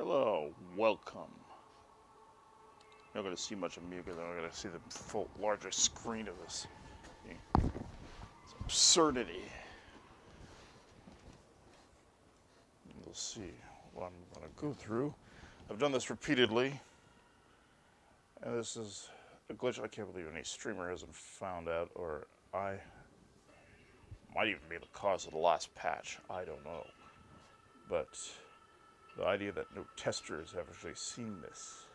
Hello, welcome. You're not going to see much of me because I'm going to see the full, larger screen of this. It's absurdity. We'll see what I'm going to go through. I've done this repeatedly, and this is a glitch I can't believe any streamer hasn't found out, or I might even be the cause of the last patch. I don't know. But the idea that no testers have actually seen this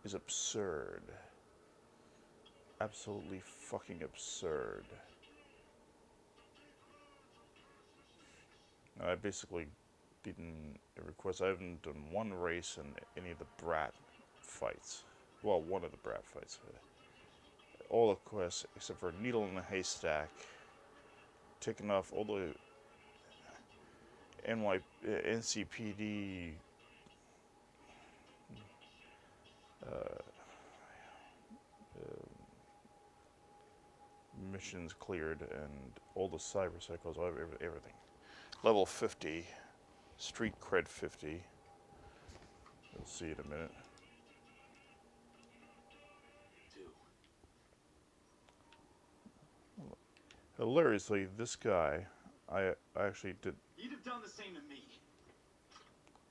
is absurd. Absolutely fucking absurd. I basically beaten every quest. I haven't done one race in any of the Brat fights. Well, one of the Brat fights. All the quests except for Needle in a Haystack. Taking off all the NCPD missions cleared, and all the cybercycles, everything. Level 50, street cred 50. You'll see in a minute. Hilariously, this guy, I actually did. You'd have done the same to me.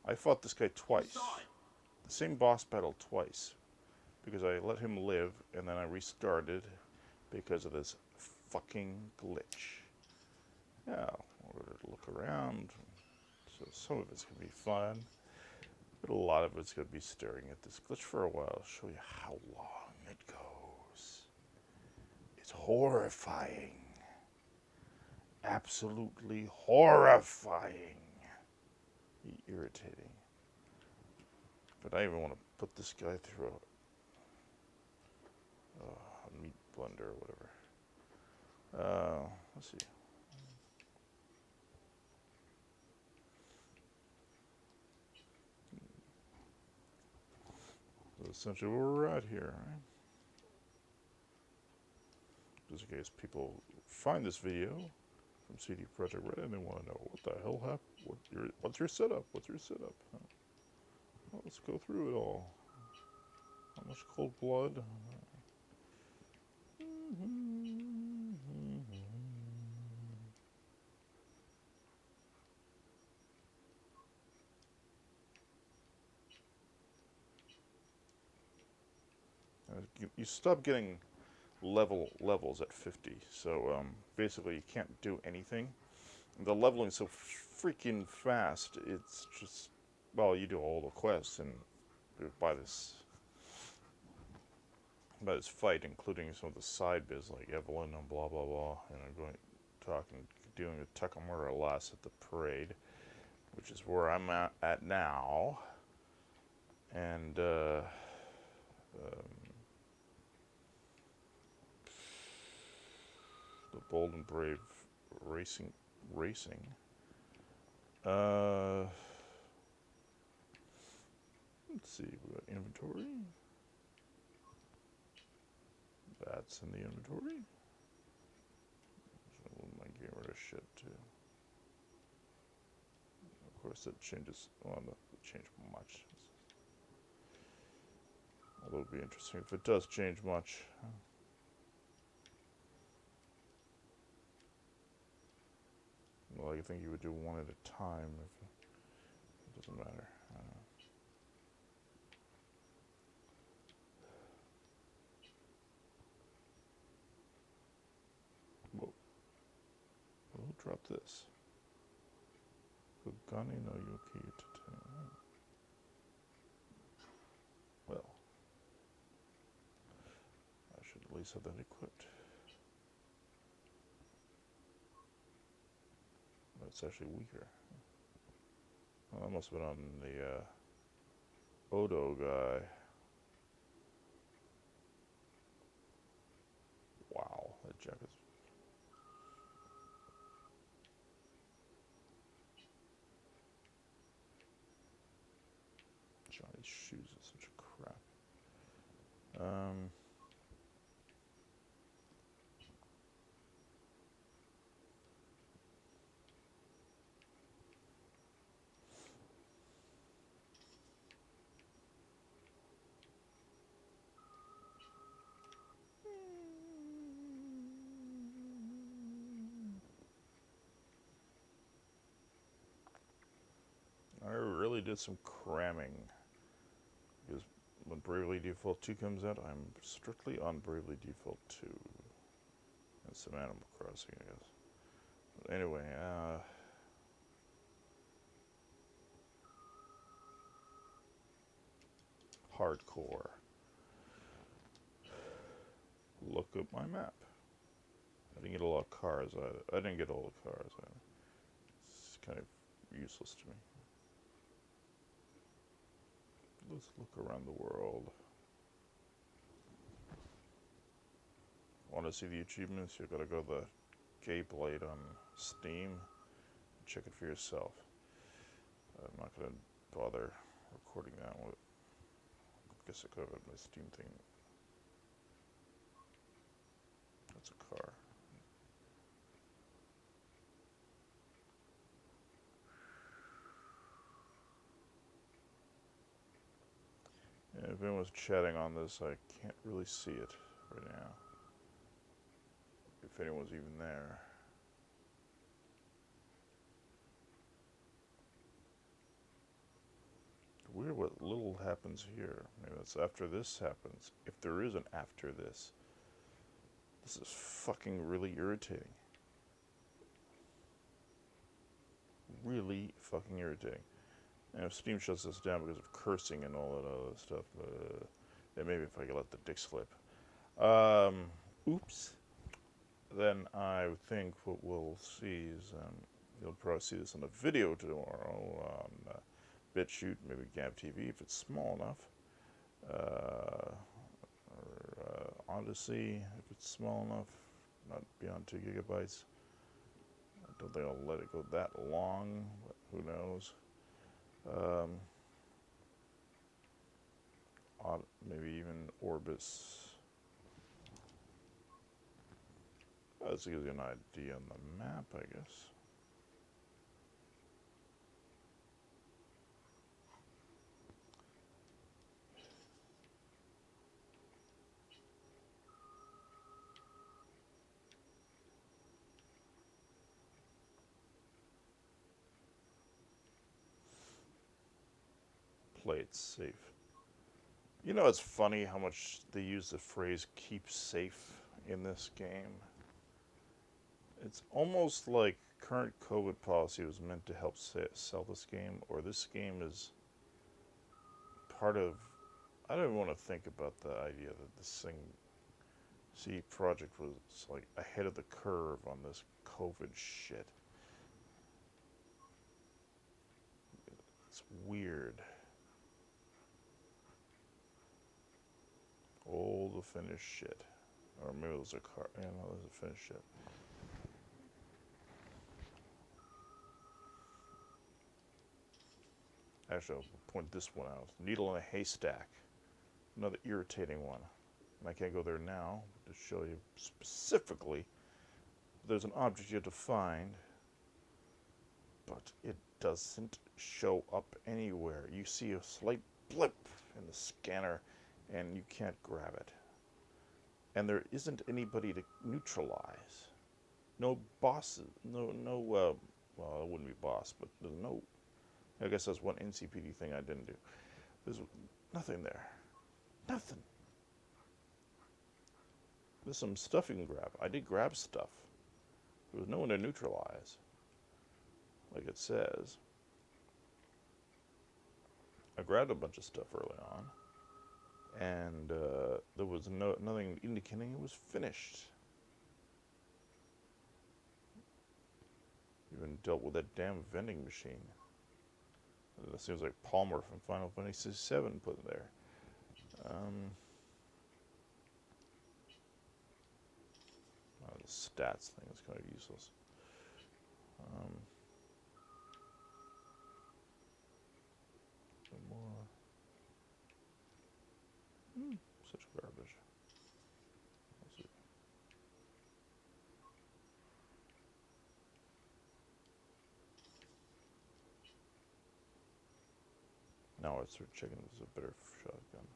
I fought this guy twice. The same boss battle twice. Because I let him live, and then I restarted because of this fucking glitch. Now, we're going to look around. So some of it's going to be fun, but a lot of it's going to be staring at this glitch for a while. I'll show you how long it goes. It's horrifying. Absolutely horrifying. Irritating. But I even want to put this guy through a meat blender or whatever. Let's see. So essentially we're right here, right? Just in case people find this video from CD Projekt Red and they want to know what the hell happened. What's your setup? What's your setup? Well, let's go through it all. How much cold blood? You stop getting levels at 50, so basically you can't do anything. The leveling so freaking fast. It's just, well, you do all the quests and by this fight, including some of the side biz like Evelyn and blah blah blah, and I'm dealing with Takamura last at the parade, which is where I'm at now, and the Bold and Brave racing. Let's see, we got inventory. That's in the inventory. So I might get rid of shit too. Of course, that changes. Well, not change much. Although it'd be interesting if it does change much. Well, I think you would do one at a time if it doesn't matter. Whoa. Who dropped this? Gani no Yuki. Well, I should at least have that equipped. It's actually weaker. Well, that must have been on the Odo guy. Wow, that jacket's... Johnny's shoes are such a crap. did some cramming. Because when Bravely Default 2 comes out, I'm strictly on Bravely Default 2. And some Animal Crossing, I guess. But anyway, hardcore. Look at my map. I didn't get a lot of cars. I didn't get all the cars. It's kind of useless to me. Let's look around the world. Want to see the achievements? You gotta go to the Gay Blade on Steam. Check it for yourself. I'm not gonna bother recording that one. I guess I could have my Steam thing. That's a car. And if anyone's chatting on this, I can't really see it right now. If anyone's even there. Weird what little happens here. Maybe that's after this happens. If there is an after this. This is fucking really irritating. Really fucking irritating. And if Steam shuts this down because of cursing and all that other stuff, then maybe if I could let the dick slip. Oops. Then I think what we'll see is, you'll probably see this in a video tomorrow on BitChute, maybe Gab TV if it's small enough, or Odyssey if it's small enough, not beyond 2 gigabytes. I don't think I'll let it go that long, but who knows. Maybe even Orbis. This gives you an idea on the map, I guess. Play it safe. You know, it's funny how much they use the phrase keep safe in this game. It's almost like current COVID policy was meant to help sell this game, or this game is part of... I don't even want to think about the idea that this thing, CD Projekt was like ahead of the curve on this COVID shit. It's weird. All the finished shit. Or maybe it was a car. Yeah, no, it was a finished shit. Actually, I'll point this one out. Needle in a haystack. Another irritating one. And I can't go there now to show you specifically. There's an object you have to find, but it doesn't show up anywhere. You see a slight blip in the scanner, and you can't grab it. And there isn't anybody to neutralize. No bosses. Well, it wouldn't be boss, but there's no... I guess that's one NCPD thing I didn't do. There's nothing there. Nothing. There's some stuff you can grab. I did grab stuff. There was no one to neutralize, like it says. I grabbed a bunch of stuff early on, and there was nothing indicating it was finished. Even dealt with that damn vending machine. That seems like Palmer from Final Fantasy VII put in there. The stats thing is kind of useless. Some more. Such garbage. Let's see. Now I start checking if there's a better shotgun.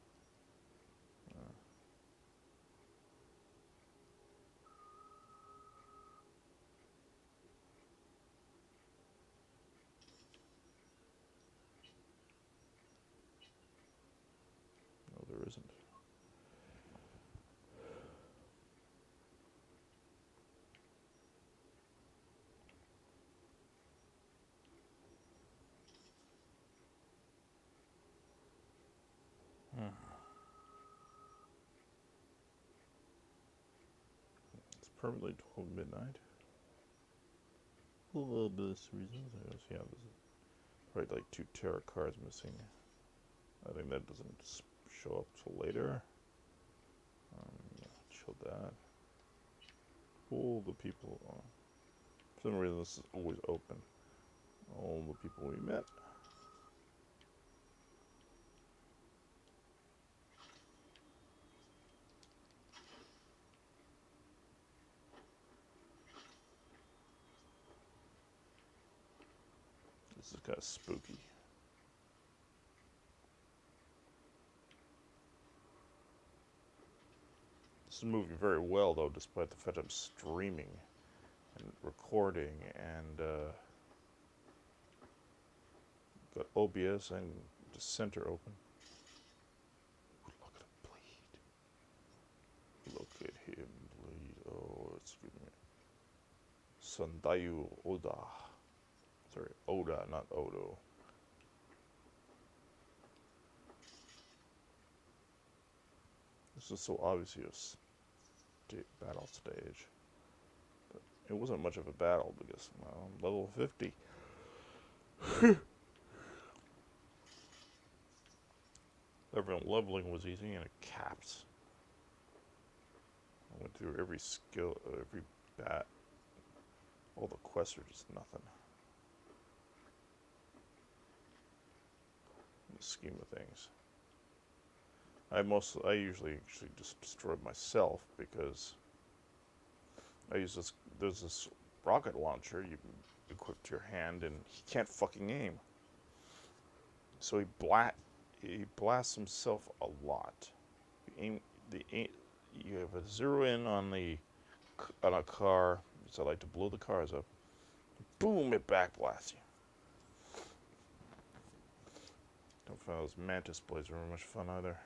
permanently 12 midnight. A little bit of reasons. Yeah, there's probably like 2 tarot cards missing. I think that doesn't show up till later. Yeah, show that. All the people. For some reason, this is always open. All the people we met. This is kind of spooky. This is moving very well, though, despite the fact I'm streaming and recording and got OBS and the center open. Look at him bleed. Look at him bleed. Oh, it's giving me Sandayu Oda. Sorry, Oda, not Odo. This is so obviously a battle stage. But it wasn't much of a battle because, well, I'm level 50. Everyone leveling was easy and it caps. I went through every skill, every bat. All the quests are just nothing. In the scheme of things. I usually actually just destroy myself because I use this. There's this rocket launcher you equip to your hand, and he can't fucking aim. So he blasts himself a lot. You have a zero in on a car. So I like to blow the cars up. Boom! It back blasts you. Don't find those mantis blades very much fun either.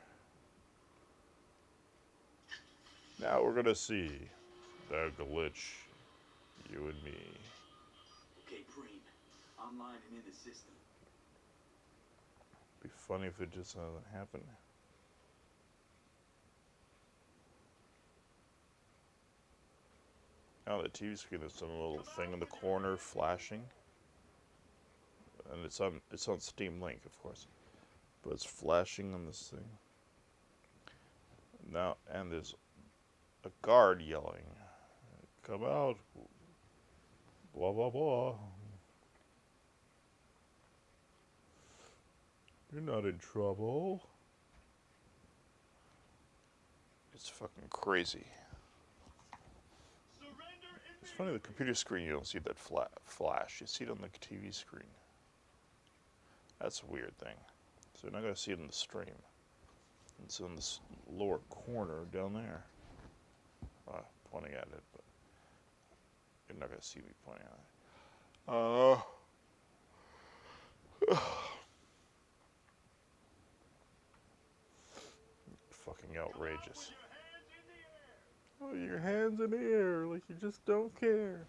Now we're gonna see the glitch, you and me. Okay, Preem, online and in the system. Be funny if it just doesn't happen. Now the TV screen is some little thing in the corner flashing, and it's on Steam Link, of course, but it's flashing on this thing. Now, and there's a guard yelling, "Come out!" Blah blah blah. You're not in trouble. It's fucking crazy. It's funny, the computer screen, you don't see that flash. You see it on the TV screen. That's a weird thing. So you're not going to see it in the stream. It's in this lower corner down there. Pointing at it, but you're not going to see me pointing at it. Fucking outrageous. Oh, your hands in the air like you just don't care.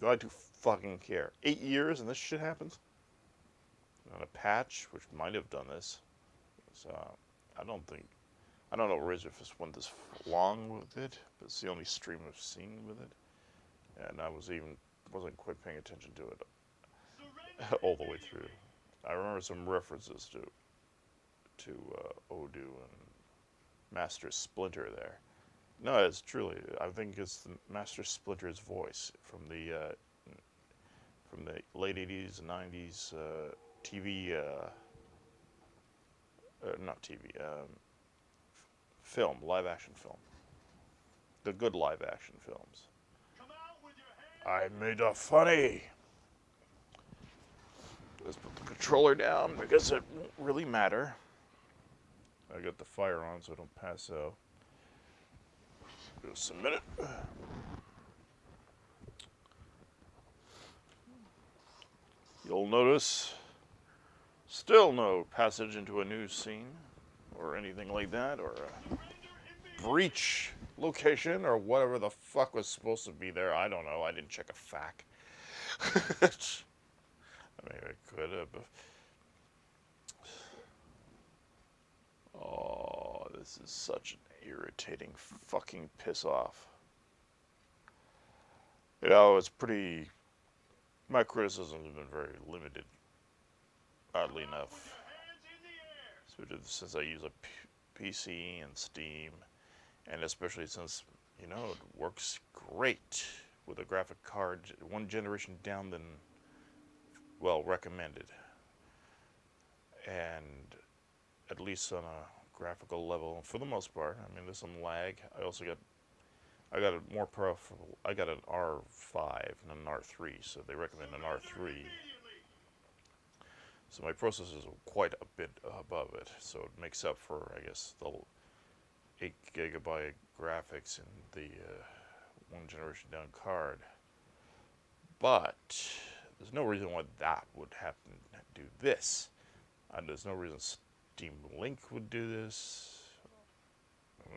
I do fucking care. 8 years and this shit happens? On a patch, which might have done this. So, I don't know Razorfist went this long with it, but it's the only stream I've seen with it. And I wasn't quite paying attention to it all the way through. I remember some references to Odu and Master Splinter there. No, it's truly. I think it's the Master Splinter's voice from the late '80s, '90s TV. Not TV. Film, live action film. The good live action films. I made a funny. Let's put the controller down because it won't really matter. I got the fire on so I don't pass out. Just a minute. You'll notice still no passage into a new scene or anything like that, or a breach location or whatever the fuck was supposed to be there. I don't know. I didn't check a FAQ. I mean, I could have. Oh, this is such an irritating fucking piss off. You know, it's pretty. My criticism has been very limited, oddly enough. Since I use a PC and Steam, and especially since, you know, it works great with a graphic card one generation down than, well, recommended. And at least on a graphical level, for the most part. I mean, there's some lag. I got a more powerful, I got an R5 and an R3, so they recommend an R3. So my processors are quite a bit above it, so it makes up for, I guess, the 8 gigabyte graphics in the one generation down card. But there's no reason why that would happen to do this. And there's no reason Steam Link would do this.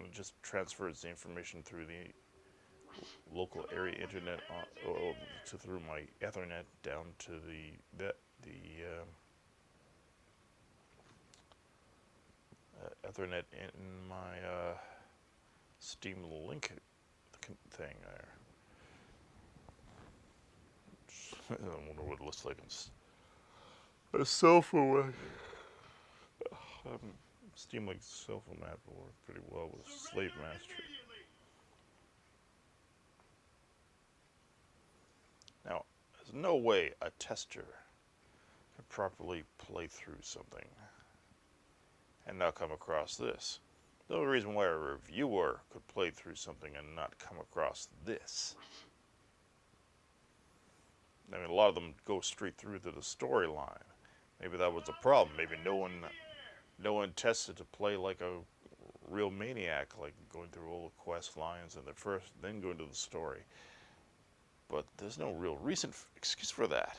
It just transfers the information through the local area internet through my Ethernet down to the Ethernet in my Steam Link thing there. I wonder what it looks like on a cell phone. Steam Link's cell phone app will work pretty well with Slave Master. Now, there's no way a tester could properly play through something and not come across this. The only reason why a reviewer could play through something and not come across this. I mean, a lot of them go straight through to the storyline. Maybe that was the problem. Maybe no one tested to play like a real maniac, like going through all the quest lines and then going to the story. But there's no real recent excuse for that.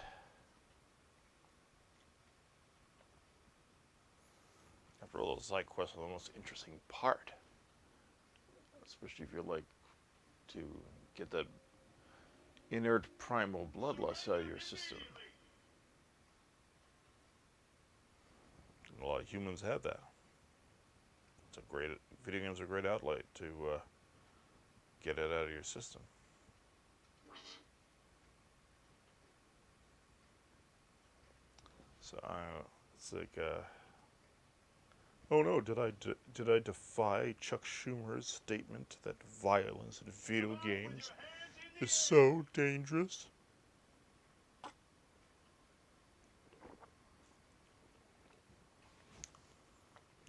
After all, those side quests are the most interesting part. Especially if you like to get that inert primal bloodlust out of your system. And a lot of humans have that. Video games are a great outlet to get it out of your system. So it's like, oh no, did I defy Chuck Schumer's statement that violence in video games is so dangerous?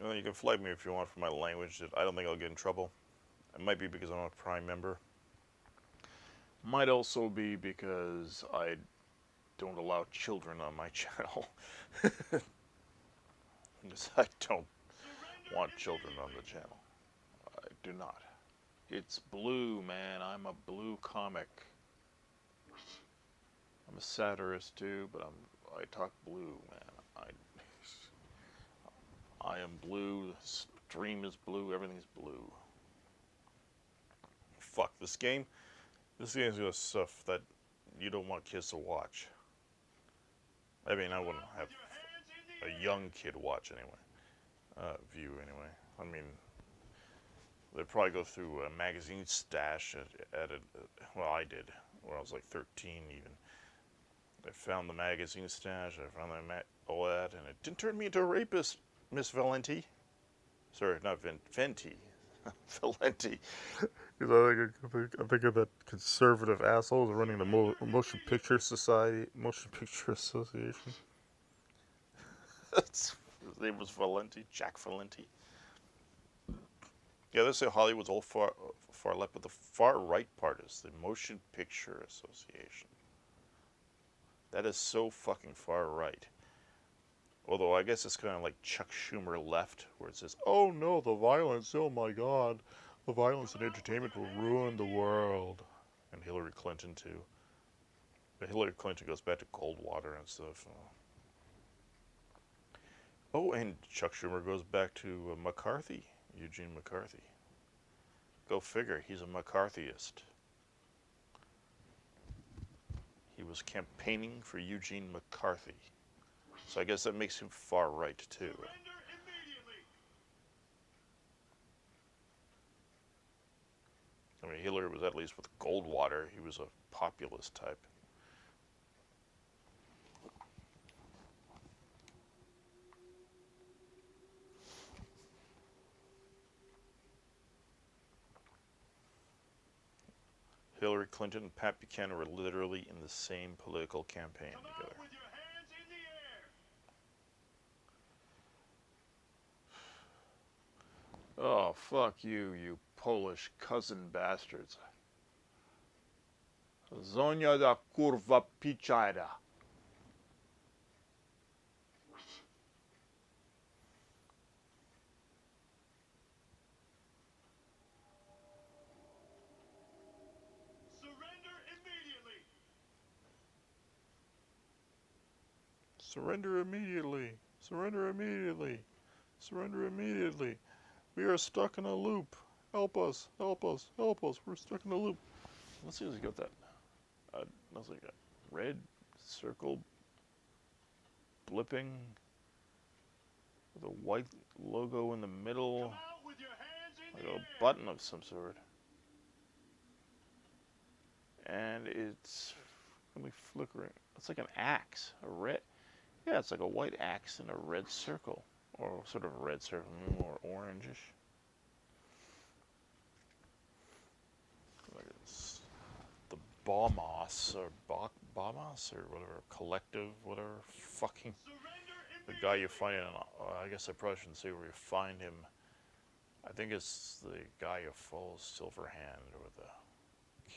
Well, you can flag me if you want for my language. I don't think I'll get in trouble. It might be because I'm a Prime member. Might also be because I don't allow children on my channel. Because I don't want children on the channel. I do not. It's blue, man. I'm a blue comic. I'm a satirist too, but I talk blue, man. I am blue. The stream is blue. Everything's blue. Fuck this game. This game's got stuff that you don't want kids to watch. I mean, I wouldn't have a young kid watch anyway. View anyway. I mean, they'd probably go through a magazine stash well, I did, when I was like 13 even. I found the magazine stash, I found all that, and it didn't turn me into a rapist, Miss Valenti. Sorry, not Venti. Valenti. Because I think of that conservative assholes running the Motion Picture Association. His name was Valenti, Jack Valenti. Yeah, they say Hollywood's all far left, but the far right part is the Motion Picture Association. That is so fucking far right. Although I guess it's kind of like Chuck Schumer left, where it says, "Oh no, the violence! Oh my God, the violence in entertainment will ruin the world." And Hillary Clinton too. But Hillary Clinton goes back to Goldwater and stuff. Oh, and Chuck Schumer goes back to McCarthy, Eugene McCarthy. Go figure, he's a McCarthyist. He was campaigning for Eugene McCarthy. So I guess that makes him far right too. I mean, Hillary was at least with Goldwater. He was a populist type. Hillary Clinton and Pat Buchanan were literally in the same political campaign together. With your hands in the air. Oh, fuck you, you Polish cousin bastards. Zonia da kurwa pichara. Surrender immediately. Surrender immediately. Surrender immediately. Surrender immediately. We are stuck in a loop. Help us. Help us. Help us. We're stuck in a loop. Let's see if we got that. Let's like a red circle blipping with a white logo in the middle. Come out with your hands in Like the a air. button of some sort. And it's really flickering. It's like an axe. A red. Yeah, it's like a white axe in a red circle. Or sort of a red circle, more orangish. Like it's the Bomas or Bomas or whatever, collective, whatever, fucking. The guy you find in, I guess I probably shouldn't say where you find him. I think it's the guy who follows Silverhand with the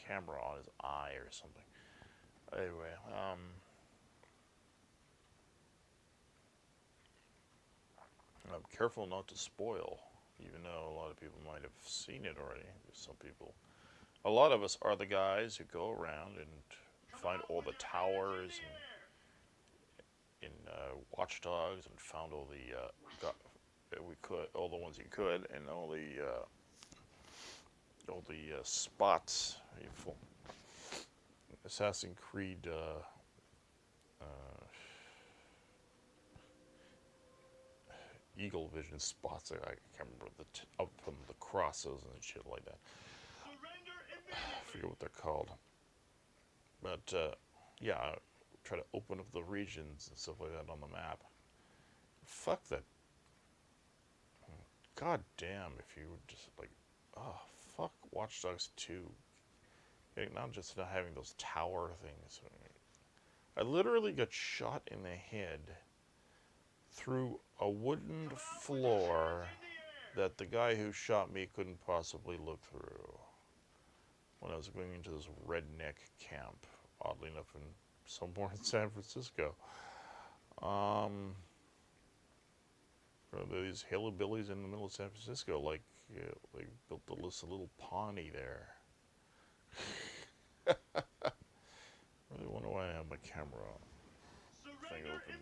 camera on his eye or something. Anyway, I'm careful not to spoil, even though a lot of people might have seen it already. Some people, a lot of us are the guys who go around and find all the towers and in Watch Dogs and found all the all the ones you could, and all the spots. Assassin's Creed. Eagle vision spots. I can't remember up from the crosses and shit like that. I forget what they're called. But yeah, I try to open up the regions and stuff like that on the map. Fuck that. God damn, if you would just like, oh fuck, Watch Dogs 2. Not just not having those tower things. I literally got shot in the head through a wooden floor that the guy who shot me couldn't possibly look through when I was going into this redneck camp, oddly enough, in somewhere in San Francisco. These hillbillies in the middle of San Francisco, like built a little Pawnee there. Really wonder why I have my camera thing open.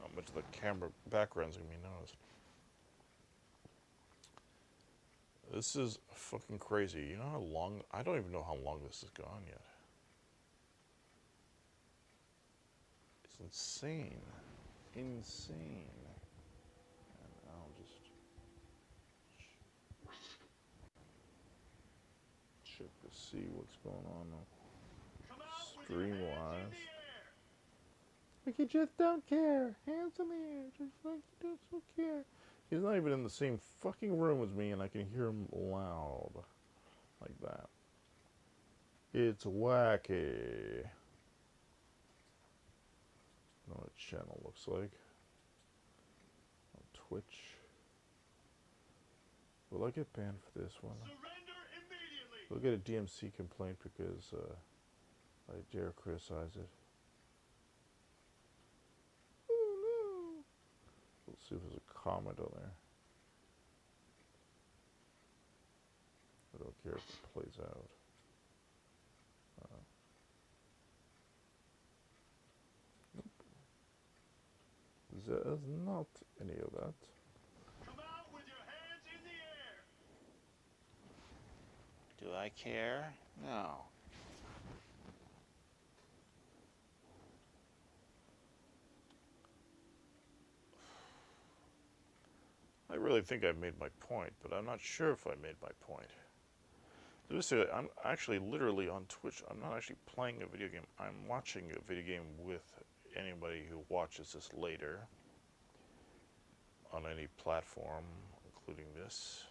Not much of the camera background's gonna be noticed. This is fucking crazy. You know how long? I don't even know how long this has gone yet. It's insane. Insane. And I'll just check to see what's going on stream-wise. Like you just don't care. Hands in the air. Just like you just don't care. He's not even in the same fucking room as me, and I can hear him loud. Like that. It's wacky. I don't know what channel looks like. On Twitch. Will I get banned for this one? We'll get a DMC complaint because I dare criticize it. Oh no! We'll see if there's a comment on there. I don't care if it plays out. Nope. There's not any of that. Come out with your hands in the air. Do I care? No. I really think I made my point, but I'm not sure if I made my point. Seriously, I'm actually literally on Twitch. I'm not actually playing a video game. I'm watching a video game with anybody who watches this later on any platform, including this.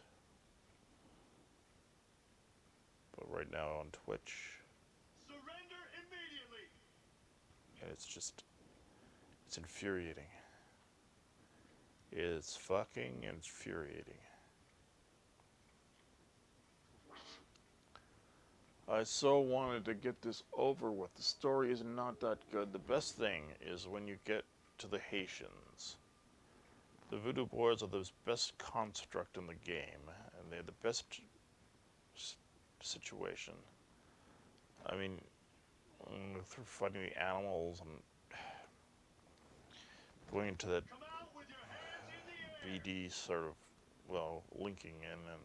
But right now on Twitch. Surrender immediately. And it's infuriating. It's fucking infuriating. I so wanted to get this over with. The story is not that good. The best thing is when you get to the Haitians. The voodoo boys are the best construct in the game, and they're the best situation. I mean, through fighting the animals and going into that BD sort of, well, linking in and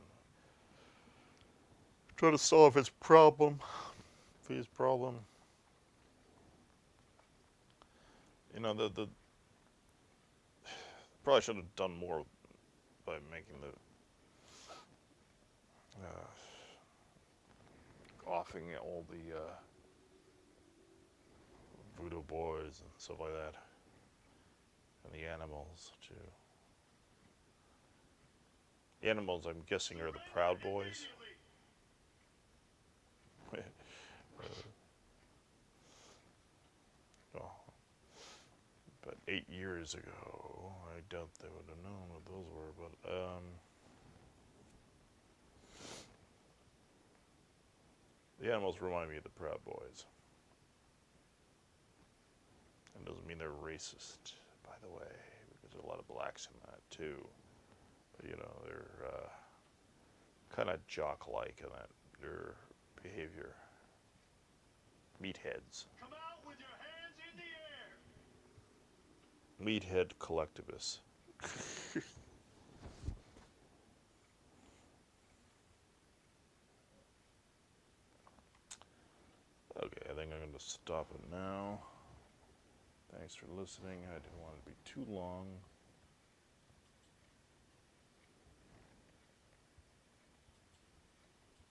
try to solve his problem. His problem. You know, the probably should have done more by making the offing all the voodoo boys and stuff like that, and the animals too. The animals, I'm guessing, are the Proud Boys. Oh, but 8 years ago, I doubt they would have known what those were. But the animals remind me of the Proud Boys. It doesn't mean they're racist, by the way, because there's a lot of blacks in that too. But you know, they're kind of jock-like in that their behavior. Meatheads. Come out with your hands in the air. Meathead collectivists. Okay, I think I'm going to stop it now. Thanks for listening. I didn't want it to be too long.